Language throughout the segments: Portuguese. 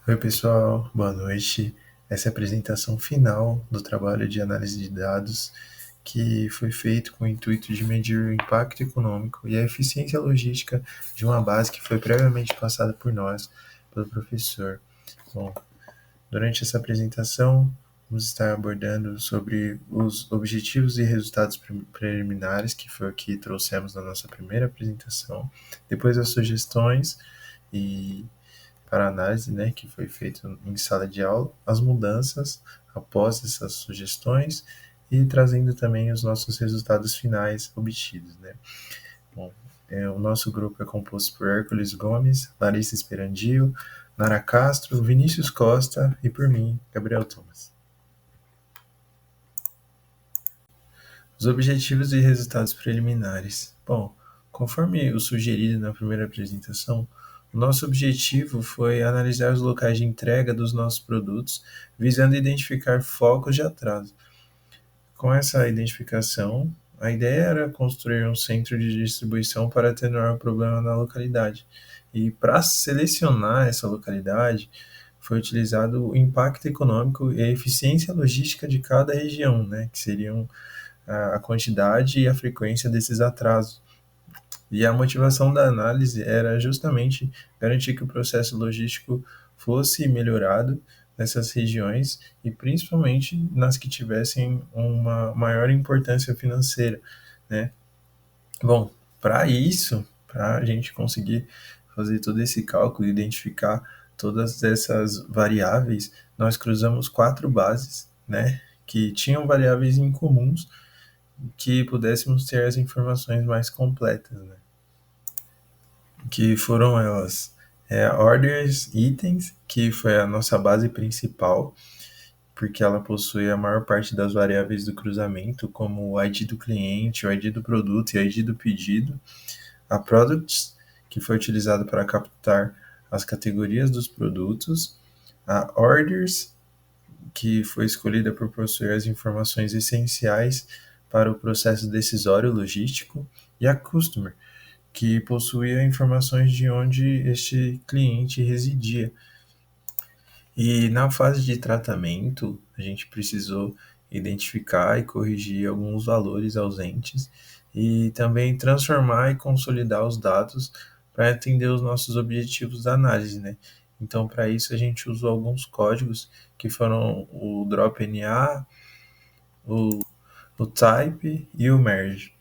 Oi, pessoal, boa noite. Essa é a apresentação final do trabalho de análise de dados que foi feito com o intuito de medir o impacto econômico e a eficiência logística de uma base que foi previamente passada por nós, pelo professor. Bom, durante essa apresentação, vamos estar abordando sobre os objetivos e resultados preliminares, que foi o que trouxemos na nossa primeira apresentação, depois as sugestões e para análise, né, que foi feito em sala de aula, as mudanças após essas sugestões e trazendo também os nossos resultados finais obtidos, né. Bom, o nosso grupo é composto por Hércules Gomes, Larissa Esperandio, Nara Castro, Vinícius Costa e por mim, Gabriel Thomas. Os objetivos e resultados preliminares. Bom, conforme o sugerido na primeira apresentação, o nosso objetivo foi analisar os locais de entrega dos nossos produtos, visando identificar focos de atraso. Com essa identificação, a ideia era construir um centro de distribuição para atenuar o problema na localidade. E para selecionar essa localidade, foi utilizado o impacto econômico e a eficiência logística de cada região, né, que seriam a quantidade e a frequência desses atrasos. E a motivação da análise era justamente garantir que o processo logístico fosse melhorado nessas regiões e principalmente nas que tivessem uma maior importância financeira, né? Bom, para isso, para a gente conseguir fazer todo esse cálculo e identificar todas essas variáveis, nós cruzamos 4 bases, né, que tinham variáveis incomuns que pudéssemos ter as informações mais completas, né? Que foram elas, orders, itens, que foi a nossa base principal, porque ela possui a maior parte das variáveis do cruzamento, como o ID do cliente, o ID do produto e o ID do pedido. A products, que foi utilizado para captar as categorias dos produtos. A orders, que foi escolhida por possuir as informações essenciais para o processo decisório logístico. E a customer, que possuía informações de onde este cliente residia. E na fase de tratamento, a gente precisou identificar e corrigir alguns valores ausentes e também transformar e consolidar os dados para atender os nossos objetivos da análise, né? Então, para isso, a gente usou alguns códigos que foram o DropNA, o, o Type e o Merge.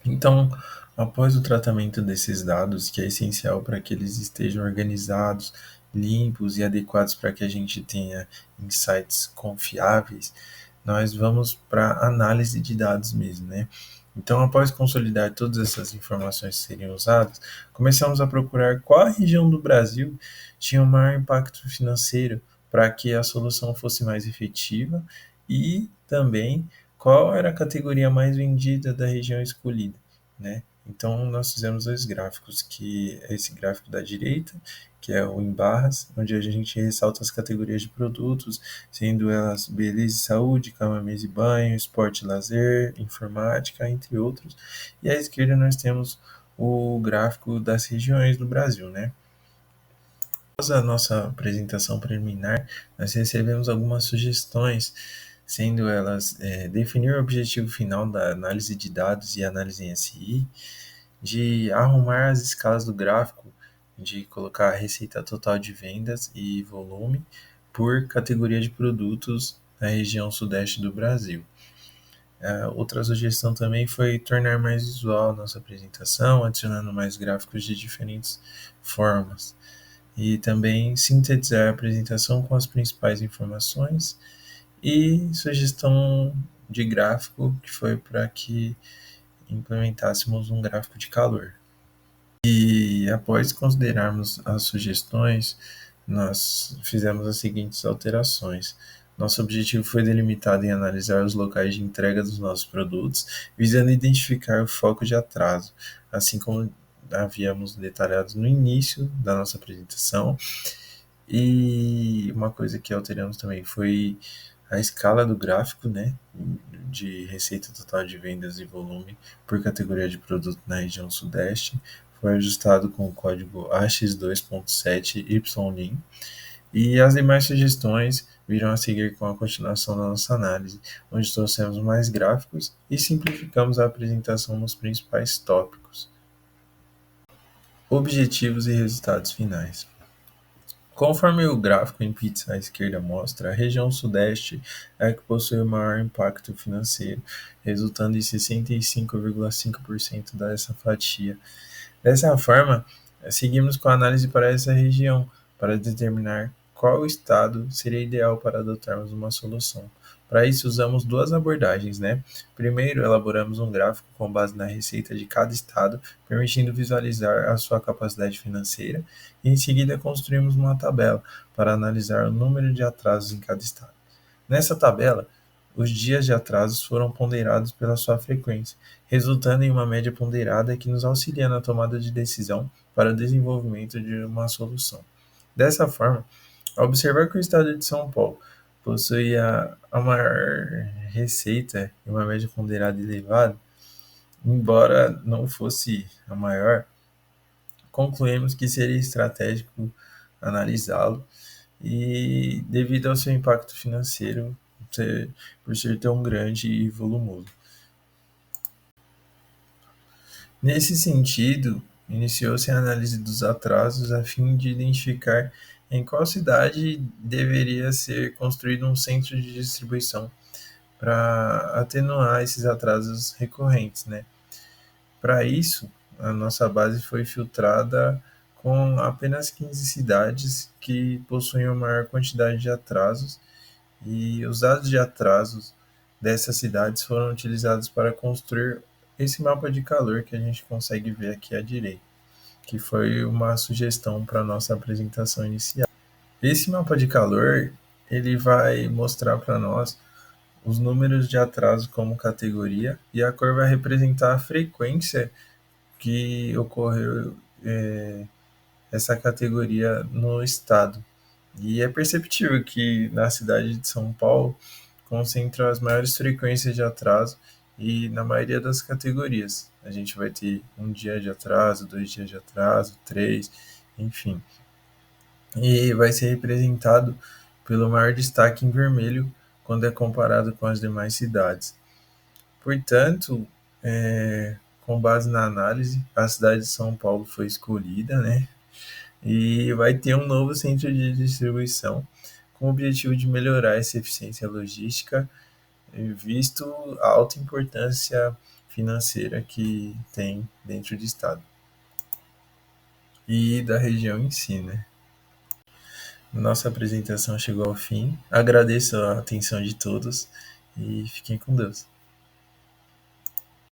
Então, após o tratamento desses dados, que é essencial para que eles estejam organizados, limpos e adequados para que a gente tenha insights confiáveis, nós vamos para a análise de dados mesmo, né? Então, após consolidar todas essas informações que seriam usadas, começamos a procurar qual região do Brasil tinha o maior impacto financeiro para que a solução fosse mais efetiva e também qual era a categoria mais vendida da região escolhida, né? Então, nós fizemos dois gráficos, que é esse gráfico da direita, que é o em barras, onde a gente ressalta as categorias de produtos, sendo elas beleza e saúde, cama, mesa e banho, esporte e lazer, informática, entre outros. E à esquerda nós temos o gráfico das regiões do Brasil, né? Após a nossa apresentação preliminar, nós recebemos algumas sugestões, sendo elas definir o objetivo final da análise de dados e análise em SI, de arrumar as escalas do gráfico, de colocar a receita total de vendas e volume por categoria de produtos na região sudeste do Brasil. Outra sugestão também foi tornar mais visual a nossa apresentação, adicionando mais gráficos de diferentes formas. E também sintetizar a apresentação com as principais informações e sugestão de gráfico que foi para que implementássemos um gráfico de calor. E após considerarmos as sugestões, nós fizemos as seguintes alterações. Nosso objetivo foi delimitado em analisar os locais de entrega dos nossos produtos, visando identificar o foco de atraso, assim como havíamos detalhado no início da nossa apresentação. E uma coisa que alteramos também foi a escala do gráfico, né, de receita total de vendas e volume por categoria de produto na região sudeste. foi ajustado com o código AX2.7YLIN, e as demais sugestões virão a seguir com a continuação da nossa análise, onde trouxemos mais gráficos e simplificamos a apresentação nos principais tópicos. Objetivos e resultados finais. Conforme o gráfico em pizza à esquerda mostra, a região sudeste é a que possui o maior impacto financeiro, resultando em 65,5% dessa fatia. Dessa forma, seguimos com a análise para essa região, para determinar qual estado seria ideal para adotarmos uma solução. Para isso, usamos duas abordagens, né? Primeiro, elaboramos um gráfico com base na receita de cada estado, permitindo visualizar a sua capacidade financeira, e em seguida construímos uma tabela para analisar o número de atrasos em cada estado. Nessa tabela, os dias de atrasos foram ponderados pela sua frequência, resultando em uma média ponderada que nos auxilia na tomada de decisão para o desenvolvimento de uma solução. Dessa forma, ao observar que o estado de São Paulo possuía a maior receita e uma média ponderada elevada, embora não fosse a maior, concluímos que seria estratégico analisá-lo e devido ao seu impacto financeiro por ser tão grande e volumoso. Nesse sentido, iniciou-se a análise dos atrasos a fim de identificar em qual cidade deveria ser construído um centro de distribuição para atenuar esses atrasos recorrentes, né? Para isso, a nossa base foi filtrada com apenas 15 cidades que possuem a maior quantidade de atrasos, e os dados de atrasos dessas cidades foram utilizados para construir esse mapa de calor que a gente consegue ver aqui à direita, que foi uma sugestão para a nossa apresentação inicial. Esse mapa de calor ele vai mostrar para nós os números de atraso como categoria, e a cor vai representar a frequência que ocorreu essa categoria no estado. E é perceptível que na cidade de São Paulo concentra as maiores frequências de atraso e na maioria das categorias. A gente vai ter um dia de atraso, 2 dias de atraso, três, enfim. E vai ser representado pelo maior destaque em vermelho quando é comparado com as demais cidades. Portanto, com base na análise, a cidade de São Paulo foi escolhida, né? E vai ter um novo centro de distribuição com o objetivo de melhorar essa eficiência logística, visto a alta importância financeira que tem dentro do estado e da região em si, né? Nossa apresentação chegou ao fim. Agradeço a atenção de todos e fiquem com Deus.